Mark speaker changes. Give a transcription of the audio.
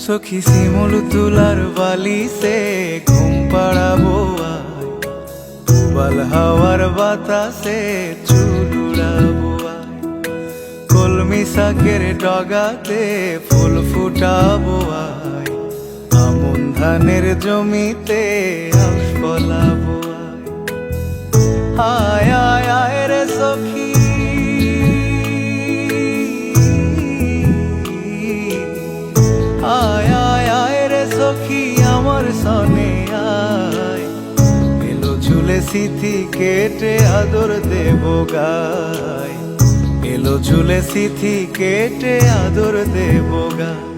Speaker 1: সখী শিমুল তুলার বালিতে ঘুম পাড়াবো আয়, বাল হাওয়ার বাতাসে চুল উড়াবো আয়, কলমি শাকের ডগাতে ফুল ফুটাবো আয়, আমন ধানের জমিতে আউশ ফলাবো আয়। আয় আয় রে সখী, আয় আয় আয় রে সখী আমার সনে আয়, এলো চুলে সিথি কেটে আদর দেব গায়, এলো চুলে সিথি কেটে আদর দেব গায়।